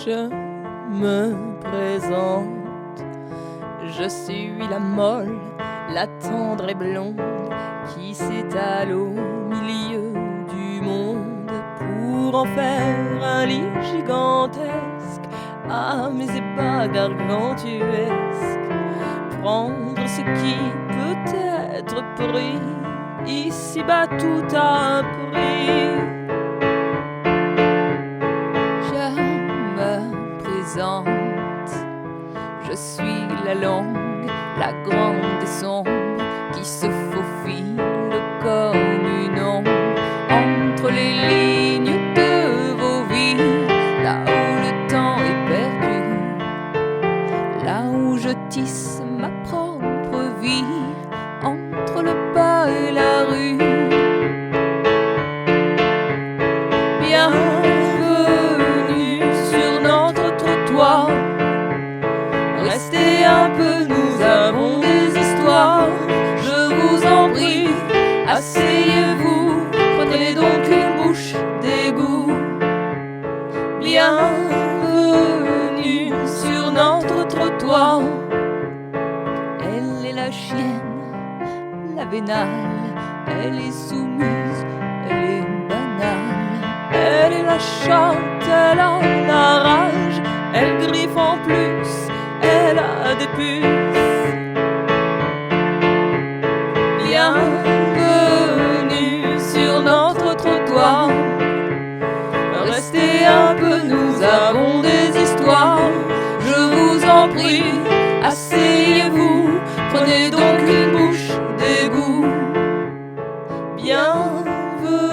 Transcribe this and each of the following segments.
Je me présente, je suis la molle, la tendre et blonde qui s'étale au milieu du monde pour en faire un lit gigantesque à mes ébats gargantuesques. Prendre ce qui peut être pris, ici-bas tout a un prix. Je suis la longue, la grande et sombre qui se faufile comme une ombre entre les lignes de vos vies, là où le temps est perdu, là où je tisse ma propre vie entre le bas et la rue. Bienvenue sur notre trottoir. Restez un peu, nous avons des histoires. Je vous en prie, asseyez-vous, prenez donc une bouche d'égout. Bienvenue sur notre trottoir. Elle est la chienne, la vénale, elle est soumise, elle est banale. Elle est la chatte, elle a la rage, elle griffe en plus, elle a des puces. Bienvenue sur notre trottoir. Restez un peu, nous avons des histoires. Je vous en prie, asseyez-vous, prenez donc une bouche d'égout. Bienvenue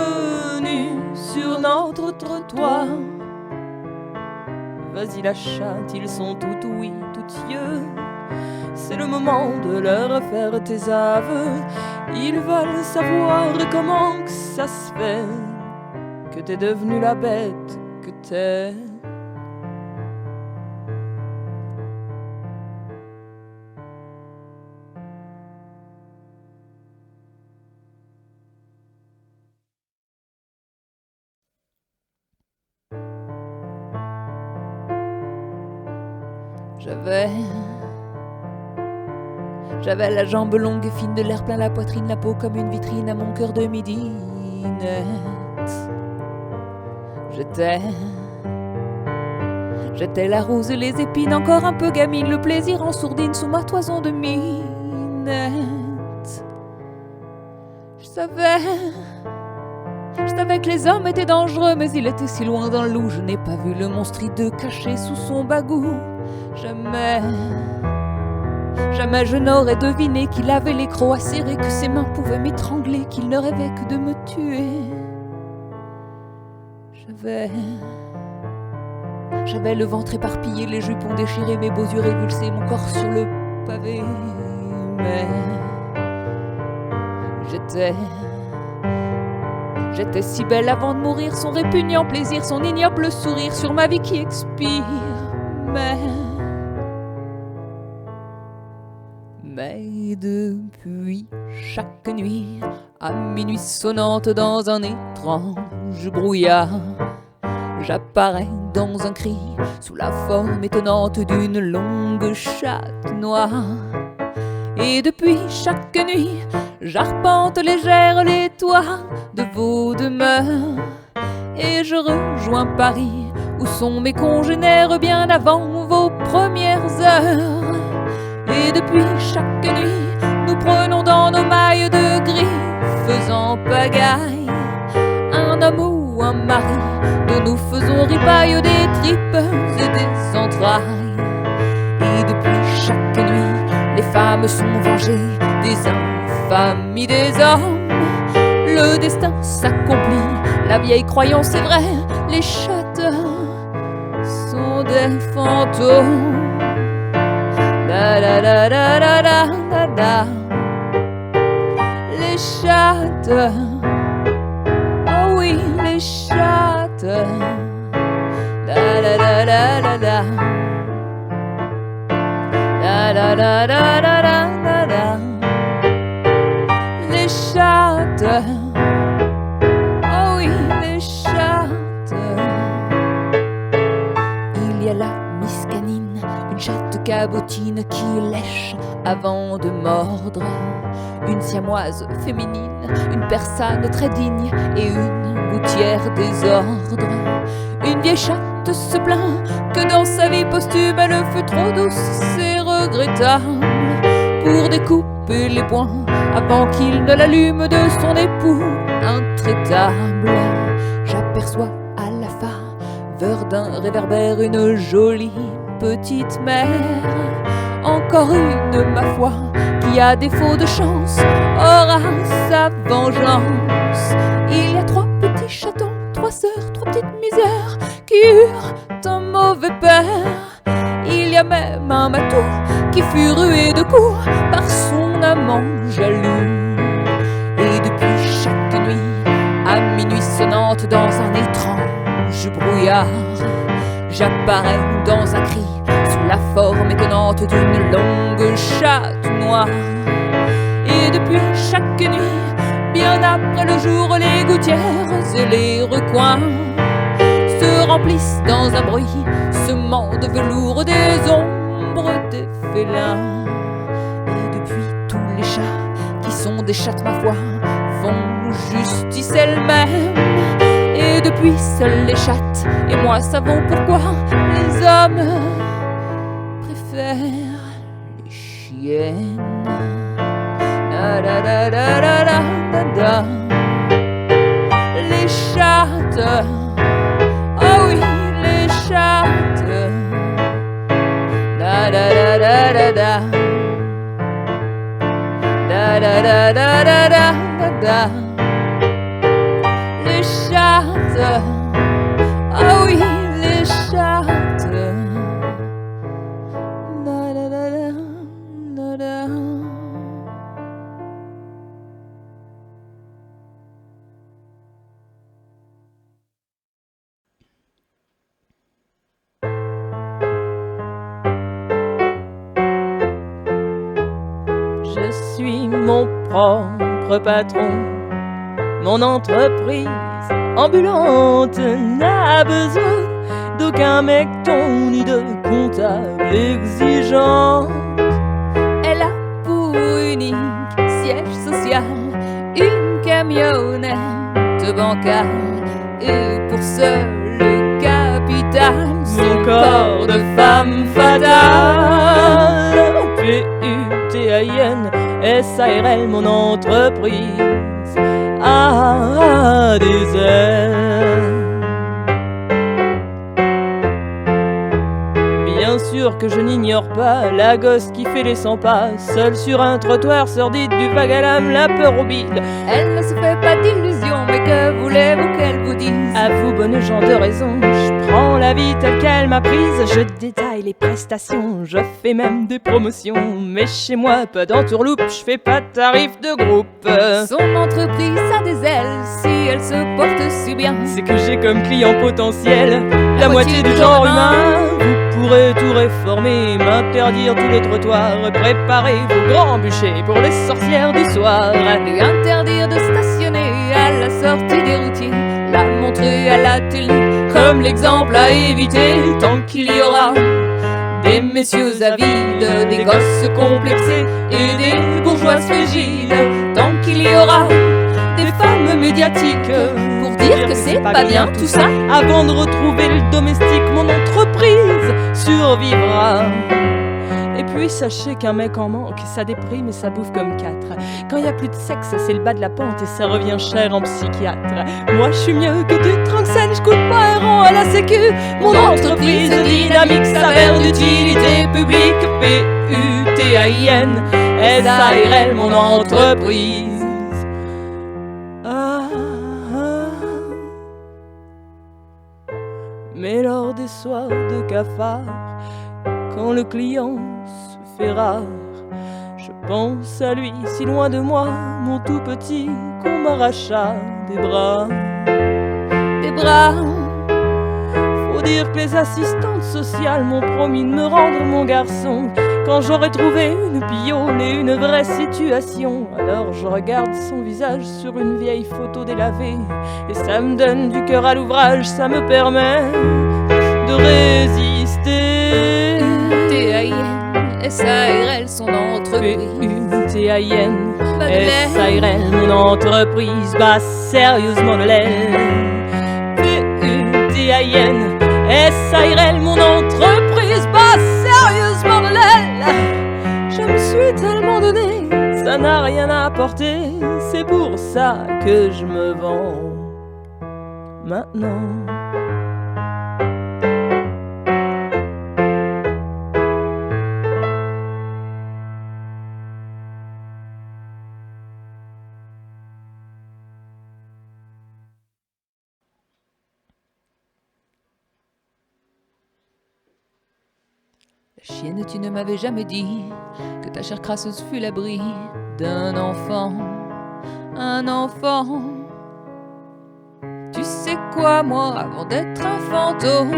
sur notre trottoir. Vas-y la chatte, ils sont tout ouïe, tout yeux. C'est le moment de leur faire tes aveux. Ils veulent savoir comment que ça se fait que t'es devenue la bête que t'es. J'avais la jambe longue et fine, de l'air plein la poitrine, la peau comme une vitrine à mon cœur de midinette. J'étais la rose et les épines, encore un peu gamine, le plaisir en sourdine sous ma toison de minette. Je savais que les hommes étaient dangereux, mais il était si loin dans le loup. Je n'ai pas vu le monstre hideux caché sous son bagout. Jamais je n'aurais deviné qu'il avait les crocs acérés, que ses mains pouvaient m'étrangler, qu'il ne rêvait que de me tuer. J'avais le ventre éparpillé, les jupons déchirés, mes beaux yeux révulsés, mon corps sur le pavé. Mais j'étais si belle avant de mourir, son répugnant plaisir, son ignoble sourire sur ma vie qui expire. Mais depuis chaque nuit, à minuit sonnante dans un étrange brouillard, j'apparais dans un cri sous la forme étonnante d'une longue chatte noire. Et depuis chaque nuit, j'arpente légère les toits de vos demeures, et je rejoins Paris, où sont mes congénères bien avant vos premières heures. Et depuis chaque nuit, nous prenons dans nos mailles de gris, faisant pagaille, un homme ou un mari, dont nous faisons ripaille des tripes et des entrailles. Et depuis chaque nuit, les femmes sont vengées des infamies des hommes. Le destin s'accomplit, la vieille croyance est vraie, les chattes sont des fantômes. Da da da da da da da da. Les chattes, oh oui, les chattes. Da da da da da da. Da da da da da da da. Les chattes, oh oui, les chattes. Il y a cabotine qui lèche avant de mordre. Une siamoise féminine, une persane très digne et une gouttière désordre. Une vieille chatte se plaint que dans sa vie posthume elle fut trop douce, c'est regrettable. Pour découper les poings avant qu'il ne l'allume de son époux intraitable, j'aperçois à la faveur d'un réverbère une jolie petite mère. Encore une, ma foi, qui à défaut de chance aura sa vengeance. Il y a 3 petits chatons, 3 sœurs, 3 petites misères qui eurent un mauvais père. Il y a même un matou qui fut rué de coups par son amant jaloux. Et depuis chaque nuit, à minuit sonnante dans un étrange brouillard, j'apparais dans un cri sous la forme étonnante d'une longue chatte noire. Et depuis chaque nuit, bien après le jour, les gouttières et les recoins se remplissent dans un bruit semant de velours des ombres des félins. Et depuis, tous les chats qui sont des chattes, ma foi, font justice elles-mêmes. Et depuis, seules les chattes et moi savons pourquoi les hommes préfèrent les chiennes. Da da da da da da da. Les chattes, oh oui, les chattes. Da da da da da da. Da da da da da da da. Les chattes, oh oui, les chattes. Da da da da da da. Je suis mon propre patron, mon entreprise ambulante n'a besoin d'aucun mecton ni de comptable exigeant. Elle a pour unique siège social une camionnette bancale et pour seul capital Son corps de femme fatale. P-U-T-A-I-N S-A-R-L, mon entreprise a des ailes. Bien sûr que je n'ignore pas la gosse qui fait les 100 pas, seule sur un trottoir sordide du vague à l'âme, la peur au bide. Elle ne se fait pas d'illusions, mais que voulez-vous qu'elle vous dise? À vous, bonnes gens de raison, je prends la vie telle qu'elle m'a prise. Je détaille les prestations, je fais même des promotions. Mais chez moi, pas d'entourloupe, je fais pas de tarif de groupe. Son entreprise a des ailes, si elle se porte si bien. C'est que j'ai comme client potentiel la moitié du genre humain. Vous pourrez tout réformer, m'interdire tous les trottoirs, préparer vos grands bûchers pour les sorcières du soir. Lui interdire de stationner à la sortie des routiers, la montrer à la télé comme l'exemple à éviter. Tant qu'il y aura des messieurs avides, des gosses complexés et des bourgeoises frigides, tant qu'il y aura des femmes médiatiques pour dire que c'est pas bien tout ça, avant de retrouver le domestique, mon entreprise survivra. Et puis sachez qu'un mec en manque, ça déprime et ça bouffe comme 4. Quand y a plus de sexe, c'est le bas de la pente et ça revient cher en psychiatre. Moi je suis mieux que du Tranxène, je coûte pas un rond à la sécu. Mon entreprise dynamique s'avère d'utilité publique. P-U-T-A-I-N S-A-R-L, mon entreprise. Mais lors des soirs de cafard, quand le client se fait rare, je pense à lui si loin de moi, mon tout petit, qu'on m'arracha des bras. des bras. Faut dire que les assistantes sociales m'ont promis de me rendre mon garçon quand j'aurai trouvé une piole et une vraie situation. Alors je regarde son visage sur une vieille photo délavée et ça me donne du cœur à l'ouvrage, ça me permet de résister. T-A-I-N SARL, son entreprise. P-U-T-A-I-N, Madeleine. SARL, mon entreprise bat sérieusement de l'aile. P-U-T-A-I-N, SARL, mon entreprise bat sérieusement de l'aile. Je me suis tellement donné, ça n'a rien apporté. C'est pour ça que je me vends maintenant. Chienne, tu ne m'avais jamais dit que ta chair crasseuse fut l'abri d'un enfant, un enfant. Tu sais quoi, moi, avant d'être un fantôme,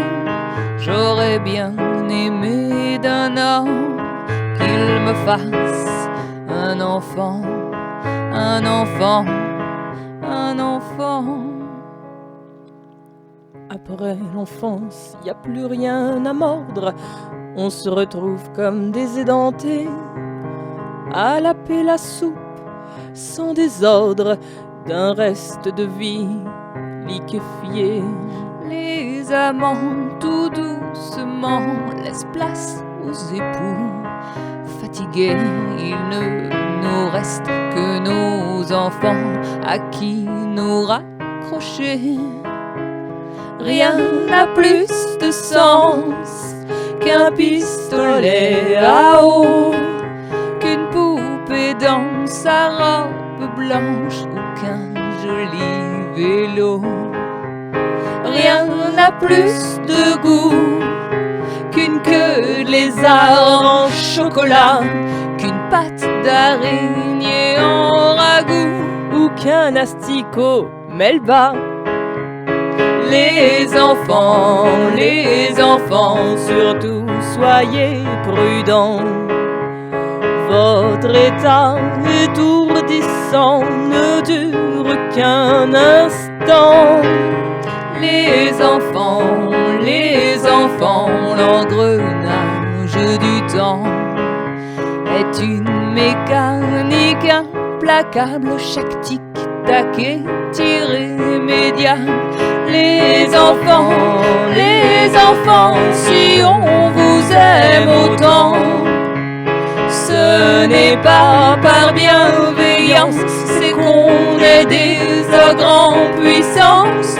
j'aurais bien aimé d'un homme qu'il me fasse un enfant, un enfant, un enfant. Après l'enfance, y a plus rien à mordre. On se retrouve comme des édentés, à laper la soupe, sans désordre, d'un reste de vie liquéfié. Les amants tout doucement laissent place aux époux. Fatigués, il ne nous reste que nos enfants à qui nous raccrocher. Rien n'a plus de sens qu'un pistolet à eau, qu'une poupée dans sa robe blanche ou qu'un joli vélo. Rien n'a plus de goût qu'une queue de lézard en chocolat, qu'une patte d'araignée en ragoût ou qu'un asticot melba. Les enfants, surtout soyez prudents. Votre état étourdissant ne dure qu'un instant. Les enfants, l'engrenage du temps est une mécanique implacable, chaque tic-tac est irrémédiable. Les enfants, si on vous aime autant, ce n'est pas par bienveillance, c'est qu'on est des ogres en puissance.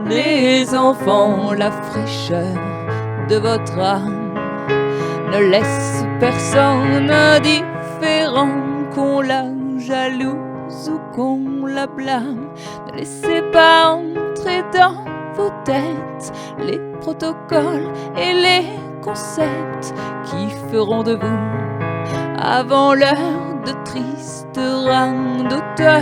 Les enfants, la fraîcheur de votre âme ne laisse personne indifférent, qu'on la jalouse ou qu'on la blâme. Ne laissez pas entrer dans vos têtes les protocoles et les concepts qui feront de vous, avant l'heure, de tristes reins d'auteur.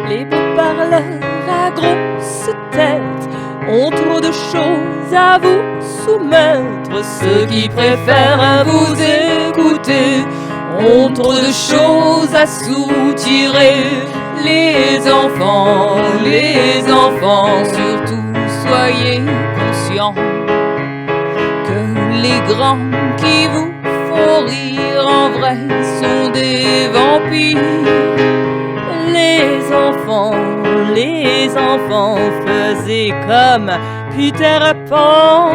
Les beaux parleurs à grosse tête ont trop de choses à vous soumettre. Ceux qui préfèrent vous écouter ont trop de choses à soutirer. Les enfants, surtout soyez conscients que les grands qui vous font rire en vrai sont des vampires. Les enfants, faisez comme Peter Pan,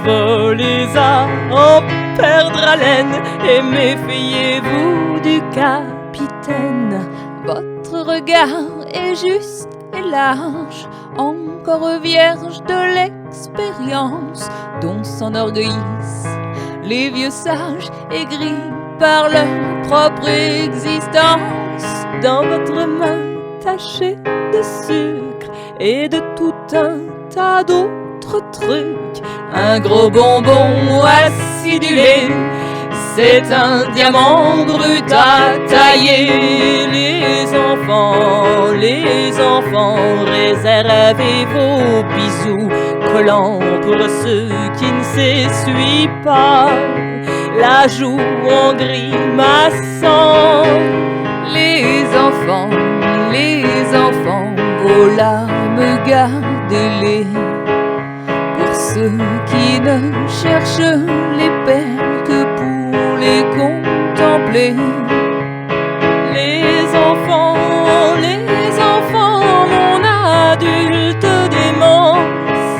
volez à en perdre haleine et méfiez-vous du capitaine. Votre regard est juste et large, encore vierge de l'expérience dont s'enorgueillissent les vieux sages aigris par leur propre existence. Dans votre main tachée de sucre et de tout un tas d'autres trucs, un gros bonbon acidulé, c'est un diamant brut à tailler. Les enfants, réservez vos bisous collants pour ceux qui ne s'essuient pas la joue en grimaçant. Les enfants, vos larmes gardez-les pour ceux qui ne cherchent les perles que pour les contempler. Les enfants, mon adulte démence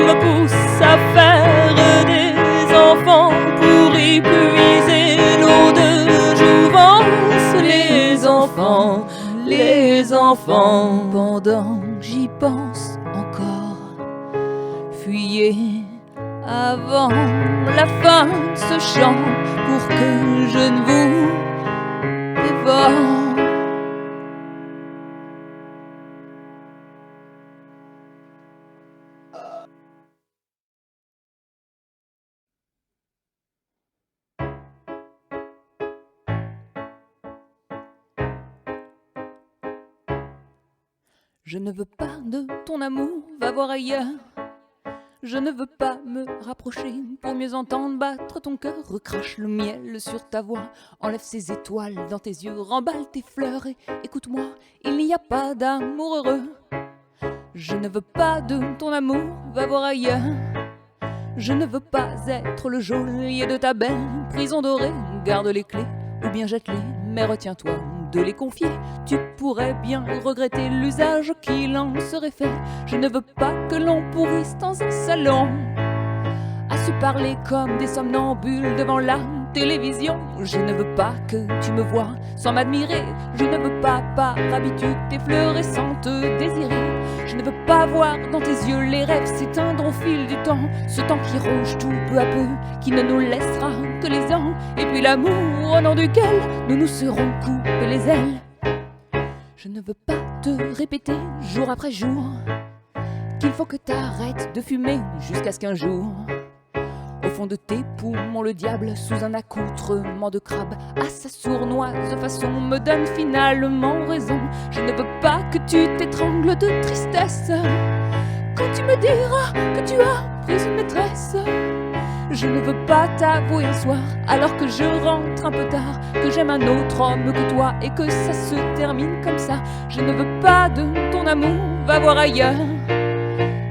me pousse à faire des enfants pour y puiser l'eau de jouvence. Les enfants, pendant que j'y pense encore, fuyez avant la fin de ce chant pour que je ne vous dévore. Je ne veux pas de ton amour, va voir ailleurs. Je ne veux pas me rapprocher pour mieux entendre battre ton cœur. Recrache le miel sur ta voix, enlève ces étoiles dans tes yeux, remballe tes fleurs et écoute-moi, il n'y a pas d'amour heureux. Je ne veux pas de ton amour, va voir ailleurs. Je ne veux pas être le geôlier de ta belle prison dorée. Garde les clés ou bien jette-les, mais retiens-toi de les confier. Tu pourrais bien regretter l'usage qu'il en serait fait. Je ne veux pas que l'on pourrisse dans un salon à se parler comme des somnambules devant la télévision. Je ne veux pas que tu me vois sans m'admirer. Je ne veux pas par habitude t'effleurer sans te désirer. Je ne veux pas voir dans tes yeux les rêves s'éteindre au fil du temps. Ce temps qui ronge tout peu à peu, qui ne nous laissera que les ans. Et puis l'amour au nom duquel nous nous serons coupés les ailes. Je ne veux pas te répéter jour après jour qu'il faut que t'arrêtes de fumer jusqu'à ce qu'un jour, au fond de tes poumons, le diable, sous un accoutrement de crabe, à sa sournoise façon, me donne finalement raison. Je ne veux pas que tu t'étrangles de tristesse quand tu me diras que tu as pris une maîtresse. Je ne veux pas t'avouer un soir, alors que je rentre un peu tard, que j'aime un autre homme que toi et que ça se termine comme ça. Je ne veux pas de ton amour, va voir ailleurs.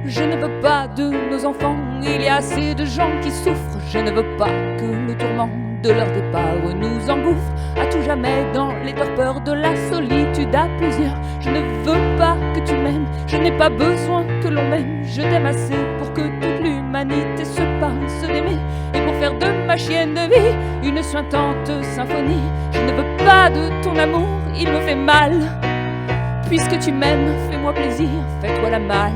Je ne veux pas de nos enfants, il y a assez de gens qui souffrent. Je ne veux pas que le tourment de leur départ nous engouffre à tout jamais dans les torpeurs de la solitude à plusieurs. Je ne veux pas que tu m'aimes, je n'ai pas besoin que l'on m'aime. Je t'aime assez pour que toute l'humanité se passe d'aimer, et pour faire de ma chienne de vie une suintante symphonie. Je ne veux pas de ton amour, il me fait mal. Puisque tu m'aimes, fais-moi plaisir, fais-toi la malle.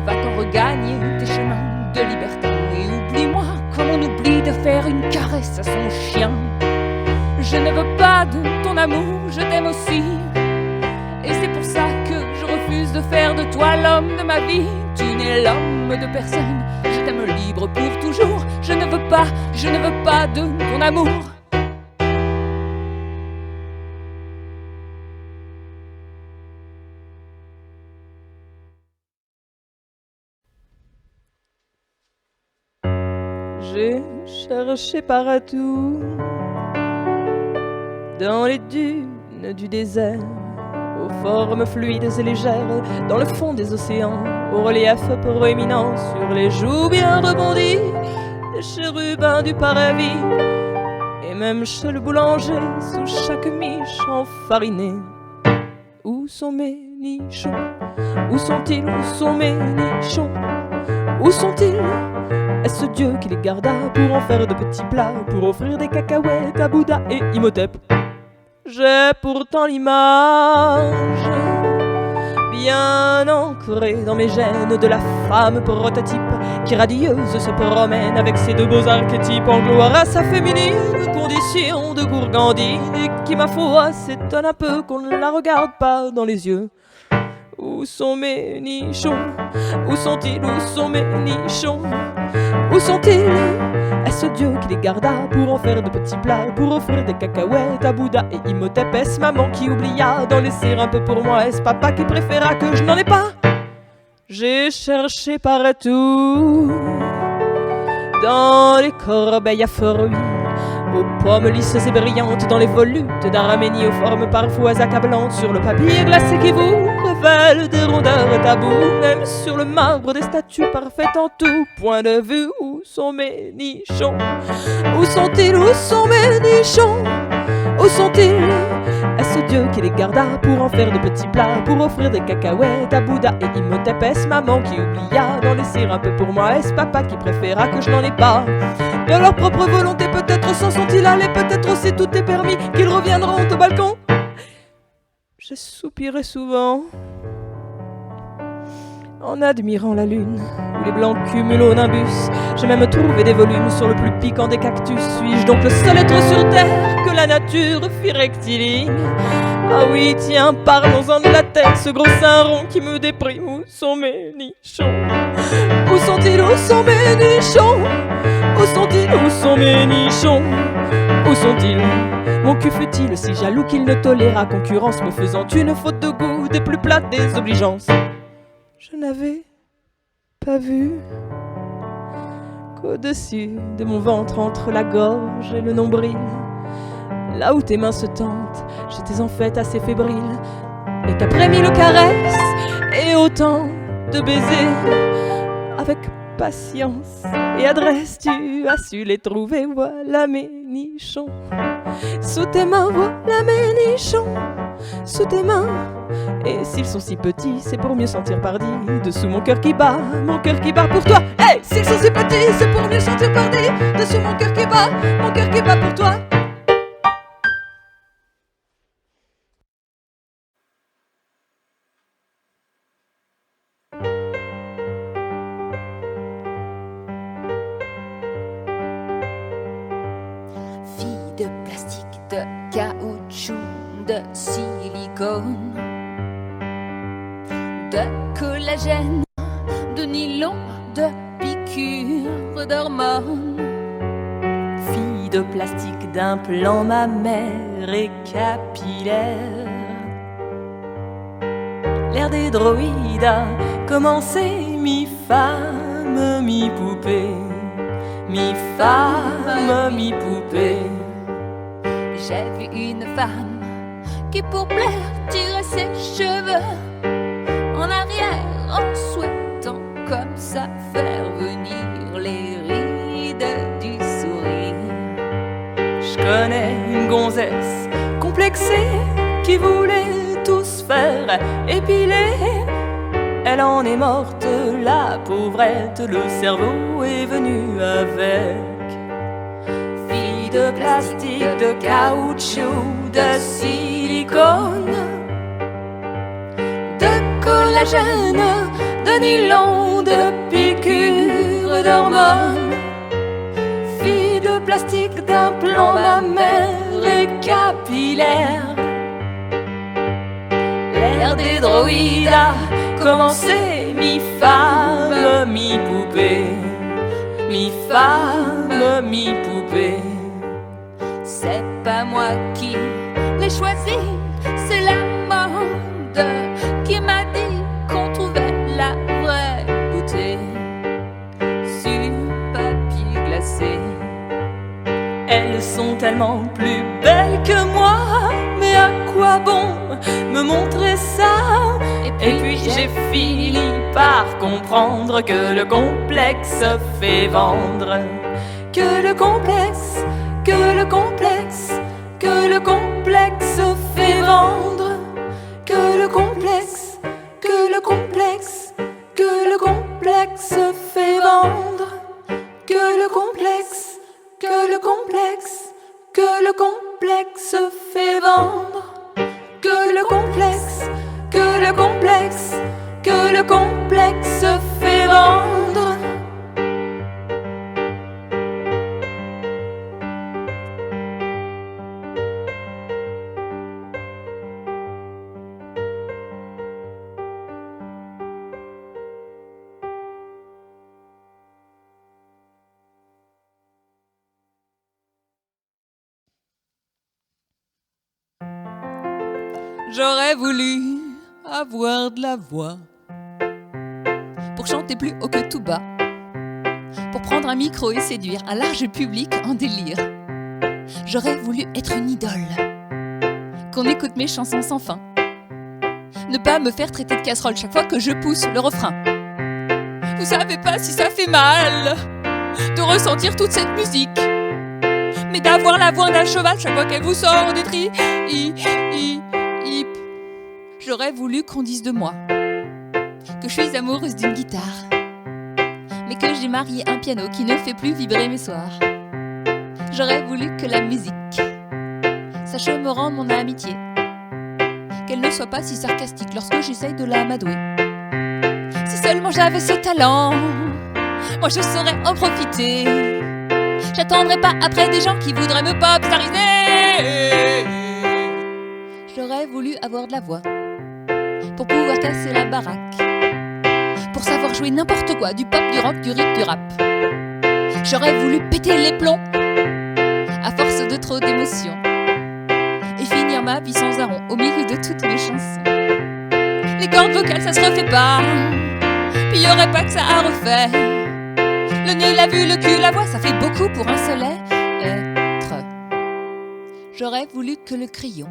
Va-t'en regagner tes chemins de liberté et oublie-moi comme on oublie de faire une caresse à son chien. Je ne veux pas de ton amour, je t'aime aussi, et c'est pour ça que je refuse de faire de toi l'homme de ma vie. Tu n'es l'homme de personne, je t'aime libre pour toujours. Je ne veux pas de ton amour. J'ai cherché partout, dans les dunes du désert, aux formes fluides et légères, dans le fond des océans, aux reliefs proéminents, sur les joues bien rebondies des chérubins du paradis, et même chez le boulanger, sous chaque miche enfarinée. Où sont mes nichons? Où sont-ils? Où sont mes nichons? Où sont-ils? Est-ce Dieu qui les garda pour en faire de petits plats, pour offrir des cacahuètes à Bouddha et Imhotep? J'ai pourtant l'image bien ancrée dans mes gènes de la femme prototype qui radieuse se promène avec ses deux beaux archétypes en gloire à sa féminine condition de gourgandine, et qui, ma foi, s'étonne un peu qu'on ne la regarde pas dans les yeux. Où sont mes nichons? Où sont-ils? Où sont mes nichons? Où sont-ils? Est-ce Dieu qui les garda pour en faire de petits plats, pour offrir des cacahuètes à Bouddha et Imhotep? Est-ce maman qui oublia d'en laisser un peu pour moi? Est-ce papa qui préféra que je n'en ai pas? J'ai cherché partout, dans les corbeilles à fruits, aux pommes lisses et brillantes, dans les volutes d'Arménie, aux formes parfois accablantes, sur le papier glacé qui vous Raphaël, des rondeurs tabous, même sur le marbre des statues parfaites en tout point de vue. Où sont mes nichons? Où sont-ils? Où sont mes nichons? Où sont-ils? Est-ce Dieu qui les garda pour en faire de petits plats, pour offrir des cacahuètes à Bouddha et Imhotep? Est-ce maman qui oublia d'en laisser un peu pour moi? Est-ce papa qui préféra que je n'en ai pas? De leur propre volonté peut-être s'en sont-ils allés, peut-être aussi tout est permis qu'ils reviendront au balcon. J'ai soupiré souvent en admirant la lune ou les blancs cumulonimbus. J'ai même trouvé des volumes sur le plus piquant des cactus. Suis-je donc le seul être sur terre que la nature fit rectiligne? Ah oui, tiens, parlons-en de la tête, ce gros sein rond qui me déprime. Où sont mes nichons? Où sont-ils? Où sont mes nichons? Où sont-ils? Où sont mes nichons? Où sont-ils? Mon cul fut-il si jaloux qu'il ne toléra concurrence, me faisant une faute de goût des plus plates des obligeances? Je n'avais pas vu qu'au-dessus de mon ventre, entre la gorge et le nombril, là où tes mains se tentent, j'étais en fait assez fébrile, et qu'après 1000 caresses et autant de baisers, avec patience et adresse, tu as su les trouver. Voilà mes nichons sous tes mains, voilà mes nichons sous tes mains. Et s'ils sont si petits, c'est pour mieux sentir pardi dessous mon cœur qui bat pour toi. Hey, s'ils sont si petits, c'est pour mieux sentir pardi dessous mon cœur qui bat pour toi. Fille de plastique, de caoutchouc, de silicone, de collagène, de nylon, de piqûres d'hormones. Fille de plastique, d'implant mammaire et capillaire, l'ère des droïdes a commencé, mi-femme, mi-poupée, mi-femme, mi-poupée. J'ai vu une femme qui pour plaire tirait ses cheveux en arrière en souhaitant comme ça faire venir les rides du sourire. Je connais une gonzesse complexée qui voulait tous faire épiler. Elle en est morte, la pauvrette, le cerveau est venu avec. Fille de plastique, de caoutchouc, de silicone, de collagène, de nylon, de piqûres d'hormones. Fille de plastique, d'implant mammaire et capillaire, l'ère des droïdes a commencé, mi-femme, mi-poupée, mi-femme, mi-poupée. C'est pas moi qui l'ai choisi, c'est la mode qui m'a dit qu'on trouvait la vraie beauté sur papier glacé. Elles sont tellement plus belles que moi, mais à quoi bon me montrer ça? Et puis j'ai fini par comprendre que le complexe fait vendre, que le complexe, que le complexe, que le complexe fait vendre, que le complexe, que le complexe, que le complexe fait vendre, que le complexe, que le complexe, que le complexe fait vendre, que le complexe, que le complexe, que le complexe fait vendre. J'aurais voulu avoir de la voix pour chanter plus haut que tout bas, pour prendre un micro et séduire un large public en délire. J'aurais voulu être une idole, qu'on écoute mes chansons sans fin, Ne pas me faire traiter de casserole chaque fois que je pousse le refrain. Vous savez pas si ça fait mal de ressentir toute cette musique, mais d'avoir la voix d'un cheval chaque fois qu'elle vous sort du tri. J'aurais voulu qu'on dise de moi que je suis amoureuse d'une guitare, mais que j'ai marié un piano qui ne fait plus vibrer mes soirs. J'aurais voulu que la musique sache me rendre mon amitié, qu'elle ne soit pas si sarcastique lorsque j'essaye de l'amadouer. Si seulement j'avais ce talent, moi je saurais en profiter. J'attendrais pas après des gens qui voudraient me populariser. J'aurais voulu avoir de la voix pour pouvoir casser la baraque, pour savoir jouer n'importe quoi, du pop, du rock, du rap, du rap. J'aurais voulu péter les plombs à force de trop d'émotions et finir ma vie sans arrêt au milieu de toutes mes chansons. Les cordes vocales ça se refait pas, puis y aurait pas que ça à refaire. Le nez, la vue, le cul, la voix, ça fait beaucoup pour un seul être. J'aurais voulu que le crayon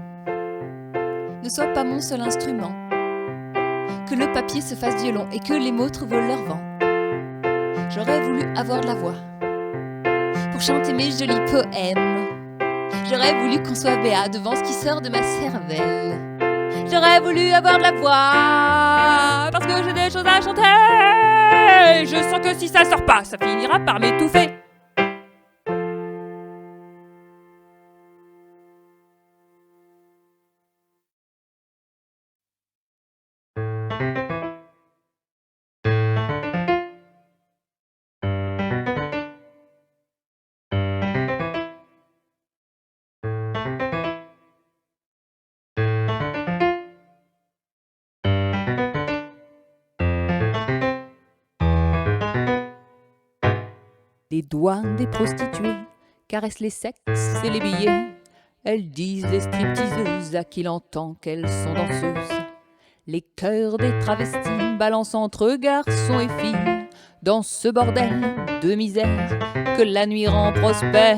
ne soit pas mon seul instrument, que le papier se fasse violon et que les mots trouvent leur vent. J'aurais voulu avoir de la voix pour chanter mes jolis poèmes. J'aurais voulu qu'on soit béat devant ce qui sort de ma cervelle. J'aurais voulu avoir de la voix parce que j'ai des choses à chanter. Je sens que si ça sort pas, ça finira par m'étouffer. Les doigts des prostituées caressent les sexes et les billets. Elles disent les stripteaseuses à qui l'entend qu'elles sont danseuses. Les cœurs des travestis balancent entre garçons et filles dans ce bordel de misère que la nuit rend prospère.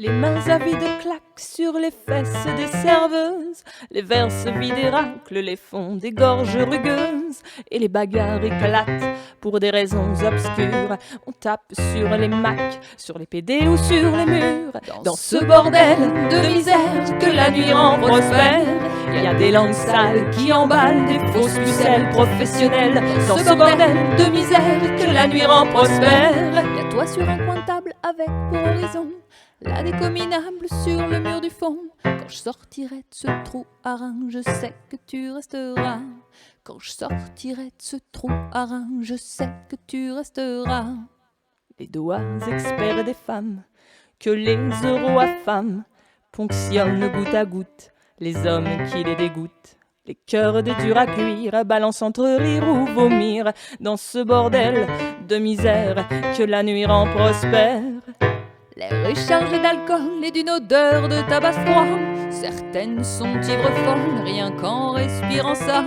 Les mains avides claquent sur les fesses des serveuses, les verres se vident et raclent les fonds des gorges rugueuses, et les bagarres éclatent pour des raisons obscures. On tape sur les macs, sur les PD ou sur les murs. Dans ce bordel de misère que la nuit rend prospère, il y a des langues sales qui emballent des fausses pucelles professionnelles. Dans ce bordel de misère que la nuit rend prospère, y a toi sur un coin de table avec pour horizon la déco minable sur le mur du fond. Quand je sortirai de ce trou à rein, je sais que tu resteras. Quand je sortirai de ce trou à rein, je sais que tu resteras. Les doigts experts des femmes que les euros affament ponctionnent goutte à goutte les hommes qui les dégoûtent. Les cœurs des durs à cuire balancent entre rire ou vomir dans ce bordel de misère que la nuit rend prospère. L'air est chargé d'alcool et d'une odeur de tabac froid. Certaines sont ivres folles, rien qu'en respirant ça.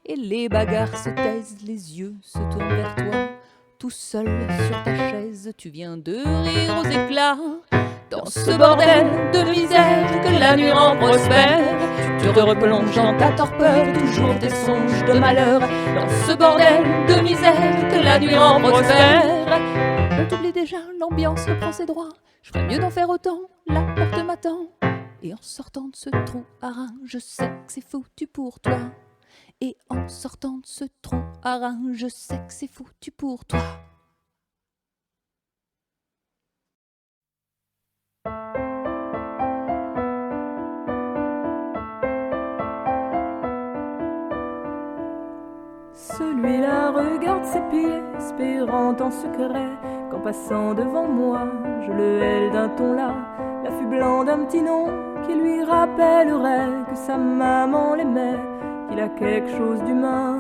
Et les bagarres se taisent, les yeux se tournent vers toi. Tout seul sur ta chaise, tu viens de rire aux éclats. Dans ce bordel de misère que la nuit rend prospère, tu te replonges dans ta torpeur, toujours tes songes de malheur. Dans ce bordel de misère que la nuit rend prospère, on t'oublie déjà, l'ambiance reprend ses droits. Je ferais mieux d'en faire autant, la porte m'attend. Et en sortant de ce trou à rein, je sais que c'est foutu pour toi. Et en sortant de ce trou à rein, je sais que c'est foutu pour toi. Celui-là regarde ses pieds, espérant en secret qu'en passant devant moi, je le hèle d'un ton là, l'affût blanc d'un petit nom qui lui rappellerait que sa maman l'aimait, qu'il a quelque chose d'humain.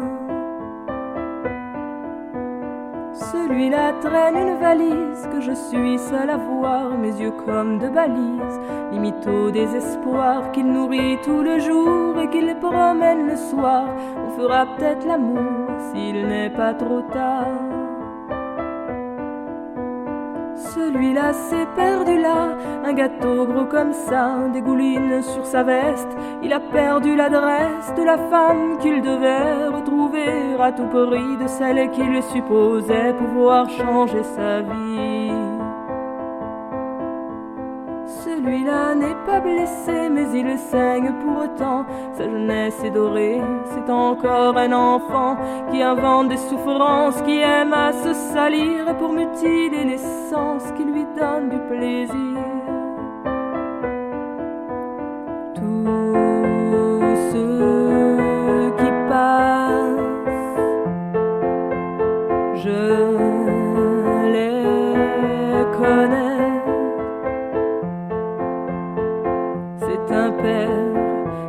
Celui-là traîne une valise que je suis seul à voir, mes yeux comme de balises, limite au désespoir, qu'il nourrit tout le jour et qu'il promène le soir. On fera peut-être l'amour s'il n'est pas trop tard. Celui-là s'est perdu là, un gâteau gros comme ça dégouline sur sa veste. Il a perdu l'adresse de la femme qu'il devait retrouver à tout prix, de celle qu'il supposait pouvoir changer sa vie. Celui-là n'est pas blessé, mais il saigne pour autant. Sa jeunesse est dorée, c'est encore un enfant qui invente des souffrances, qui aime à se salir pour mutiler l'essence qui lui donne du plaisir. Tous ceux qui passent, je les connais. C'est un père,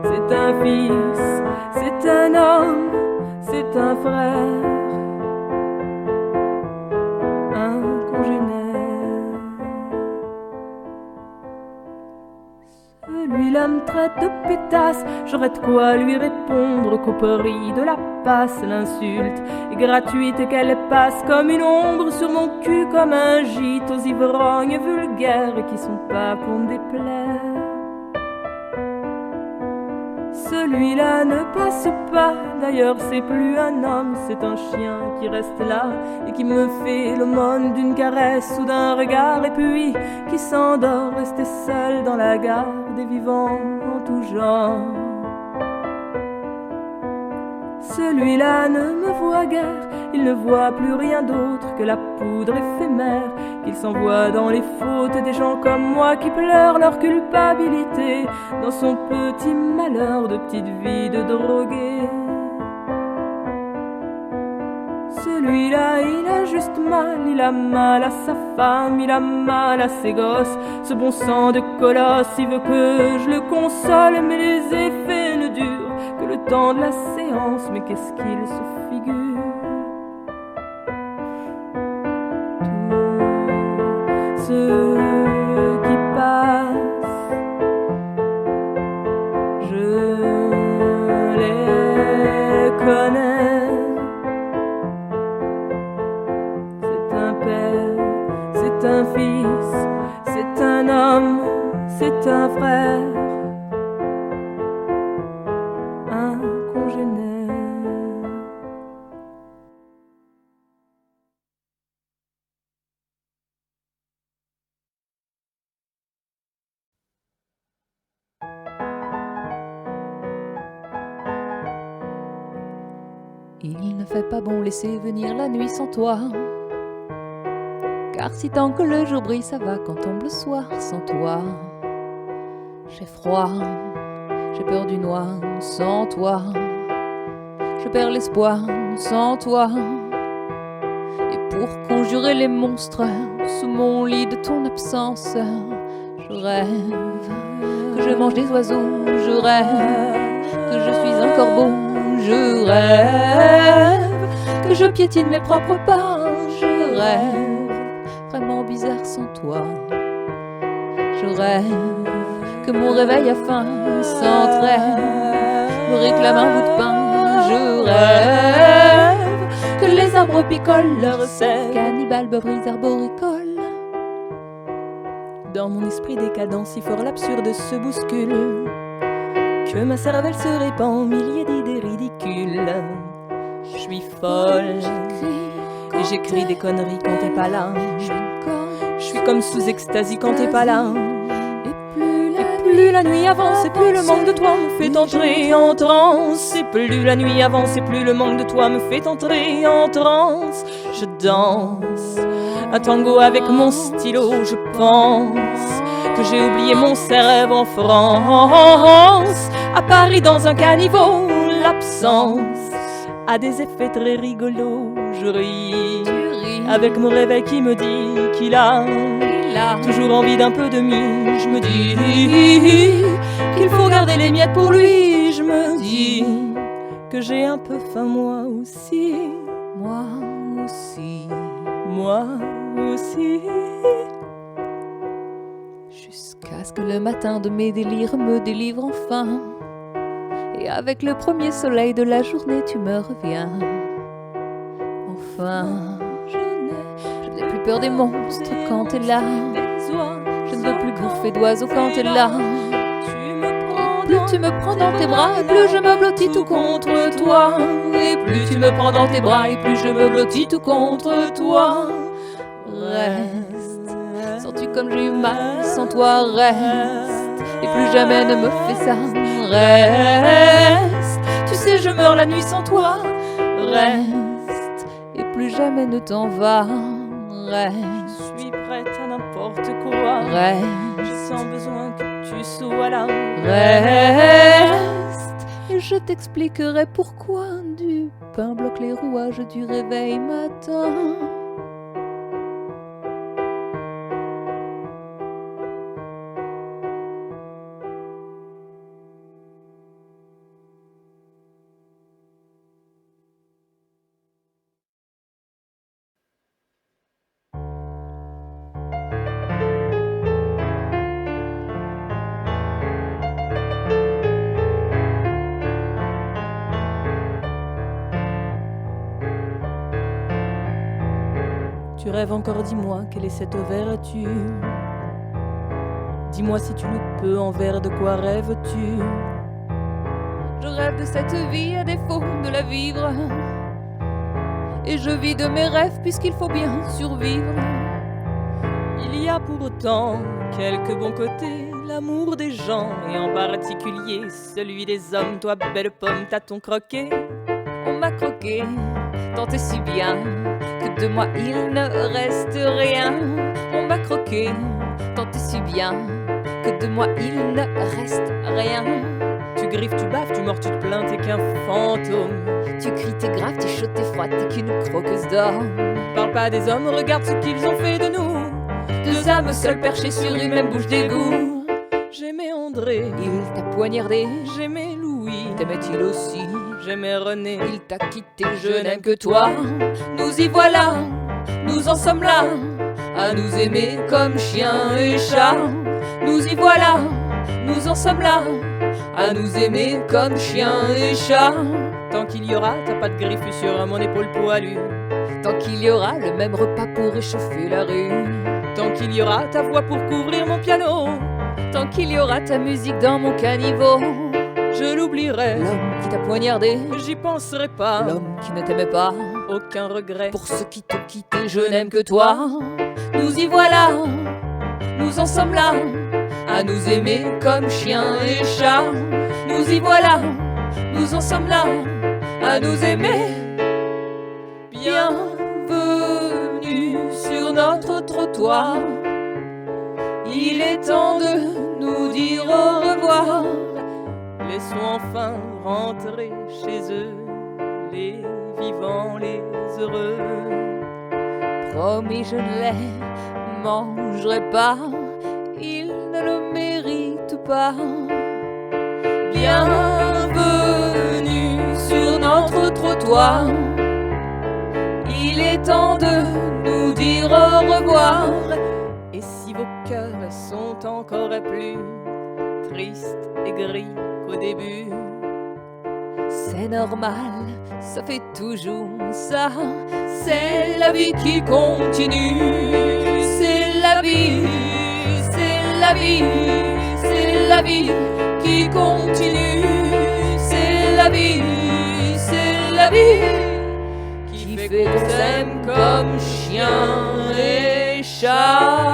c'est un fils, c'est un homme, c'est un frère, un congénère. Celui-là me traite de pétasse, j'aurais de quoi lui répondre qu'au prix de la passe, l'insulte est gratuite et qu'elle passe comme une ombre sur mon cul, comme un gîte aux ivrognes vulgaires qui sont pas pour me déplaire. Celui-là ne passe pas, d'ailleurs c'est plus un homme, c'est un chien qui reste là et qui me fait l'aumône d'une caresse ou d'un regard, et puis qui s'endort, resté seul dans la gare des vivants en tout genre. Celui-là ne me voit guère, il ne voit plus rien d'autre que la poudre éphémère qu'il s'envoie dans les fautes des gens comme moi qui pleurent leur culpabilité dans son petit malheur de petite vie de drogué. Celui-là, il a juste mal, il a mal à sa femme, il a mal à ses gosses. Ce bon sang de colosse, il veut que je le console, mais les effets ne durent que le temps de la séance. Mais qu'est-ce qu'il se figure? Tous ceux qui passent, je les connais. C'est un père, c'est un fils, c'est un homme, c'est un frère, un congénère. Il ne fait pas bon laisser venir la nuit sans toi, car si tant que le jour brille, ça va quand tombe le soir sans toi. J'ai froid, j'ai peur du noir sans toi, je perds l'espoir sans toi. Et pour conjurer les monstres sous mon lit de ton absence, je rêve que je mange des oiseaux, je rêve que je suis un corbeau, je rêve que je piétine mes propres pas, je rêve vraiment bizarre sans toi. Je rêve que mon réveil a faim sans trêve, me réclame un bout de pain, je rêve que les arbres picolent leur sel, cannibales, bobrise, arboricoles. Dans mon esprit décadent, si fort l'absurde se bouscule, que ma cervelle se répand en milliers d'idées ridicules. Je suis folle et j'écris des conneries quand t'es pas là. Je suis comme sous extasie quand t'es pas là. Et plus la nuit avance et plus le manque de toi me fait entrer en transe. Et plus la nuit avance et plus le manque de toi me fait entrer en transe. Je danse un tango avec mon stylo, je pense que j'ai oublié mon cerveau en France. À Paris dans un caniveau, l'absence a des effets très rigolos. Je ris avec mon réveil qui me dit qu'il a toujours envie d'un peu de mie. Je me dis qu'il faut garder les miettes pour lui. Je me dis que j'ai un peu faim moi aussi. Moi aussi, moi aussi. Jusqu'à ce que le matin de mes délires me délivre enfin, et avec le premier soleil de la journée tu me reviens. Enfin, je n'ai plus peur des monstres quand t'es là. Je ne veux plus bouffer d'oiseaux quand t'es là. Plus tu me prends dans tes bras, et plus je me blottis tout contre toi. Et plus tu me prends dans tes bras, et plus je me blottis tout contre toi. Reste, sens-tu comme j'ai eu mal sans toi? Reste, et plus jamais ne me fais ça. Reste, tu sais je meurs la nuit sans toi. Reste, et plus jamais ne t'en vas. Reste, Je suis prête à n'importe quoi. reste, J'ai sans besoin que tu sois là. reste, et je t'expliquerai pourquoi du pain bloque les rouages du réveil matin. Tu rêves encore, dis-moi, quelle est cette vertu? Dis-moi si tu le peux, envers de quoi rêves-tu? Je rêve de cette vie à défaut de la vivre. Et je vis de mes rêves puisqu'il faut bien survivre. Il y a pour autant quelques bons côtés, l'amour des gens, et en particulier celui des hommes. Toi, belle pomme, t'as ton croquet. On m'a croqué, tant et si bien que de moi il ne reste rien. On m'a croqué, tant et si bien que de moi il ne reste rien. Tu griffes, tu baffes, tu mords, tu te plains, t'es qu'un fantôme. Tu cries, t'es grave, t'es chaud, t'es froid, t'es qu'une croqueuse d'or. Parle pas des hommes, regarde ce qu'ils ont fait de nous. Deux âmes seules perchées sur une même bouche d'égout. J'aimais André, Il t'a poignardé, j'aimais Louis, t'aimait-il aussi? j'aimais René. Il t'a quitté, je n'aime que toi. Nous y voilà, nous en sommes là, à nous aimer comme chien et chat. Nous y voilà, nous en sommes là, à nous aimer comme chien et chat. Tant qu'il y aura ta patte griffue sur mon épaule poilue. Tant qu'il y aura le même repas pour réchauffer la rue. Tant qu'il y aura ta voix pour couvrir mon piano. Tant qu'il y aura ta musique dans mon caniveau. Je l'oublierai, L'homme qui t'a poignardé, j'y penserai pas. l'homme qui ne t'aimait pas. Aucun regret. Pour ceux qui t'ont quitté, je n'aime que toi. Nous y voilà, nous en sommes là, à nous aimer comme chien et chat. Nous y voilà, nous en sommes là, à nous aimer. Bienvenue sur notre trottoir. Il est temps de nous dire au revoir. Laissons enfin rentrer chez eux, les vivants, les heureux. Promis, je ne les mangerai pas, ils ne le méritent pas. Bienvenue sur notre trottoir. Il est temps de nous dire au revoir. Et si vos cœurs sont encore plus tristes et gris qu'au début, c'est normal, ça fait toujours ça. C'est la vie qui continue. C'est la vie, c'est la vie, c'est la vie qui continue. C'est la vie, c'est la vie qui fait qu'on s'aime comme chien et chat.